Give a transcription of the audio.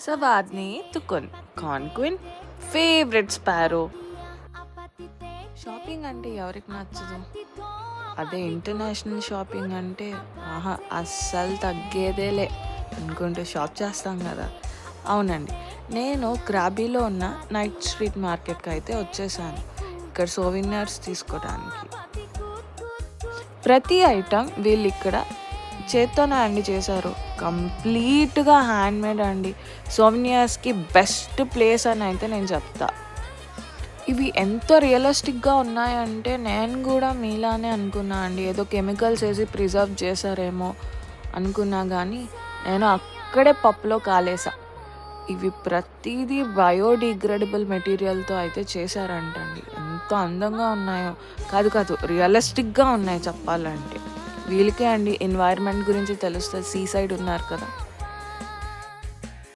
సవాద్ని తుకున్ కాన్క్విన్ favourite sparrow. Shopping అంటే ఎవరికి నచ్చదు? అదే ఇంటర్నేషనల్ షాపింగ్ అంటే అస్సలు తగ్గేదేలే అనుకుంటే షాప్ చేస్తాం కదా. అవునండి, నేను గ్రాబీలో ఉన్న నైట్ స్ట్రీట్ మార్కెట్కి అయితే వచ్చేసాను ఇక్కడ సోవినియర్స్ తీసుకోవడానికి. ప్రతి ఐటమ్ వీళ్ళు ఇక్కడ చేత్తోనే అండి చేశారు, కంప్లీట్గా హ్యాండ్మేడ్ అండి. సోవినియర్స్కి బెస్ట్ ప్లేస్ అని అయితే నేను చెప్తా. ఇవి ఎంత రియలిస్టిక్గా ఉన్నాయంటే నేను కూడా మీలానే అనుకున్నా అండి, ఏదో కెమికల్స్ వేసి ప్రిజర్వ్ చేశారేమో అనుకున్నా, కానీ నేను అక్కడే పప్పులో కాలేసా. ఇవి ప్రతిదీ బయోడిగ్రేడబుల్ మెటీరియల్తో అయితే చేశారంటండి. ఎంత అందంగా ఉన్నాయో, కాదు రియలిస్టిక్గా ఉన్నాయి చెప్పాలంటే. వీళ్ళకే అండి ఎన్వైర్న్మెంట్ గురించి తెలుస్తుంది, సీ సైడ్ ఉన్నారు కదా.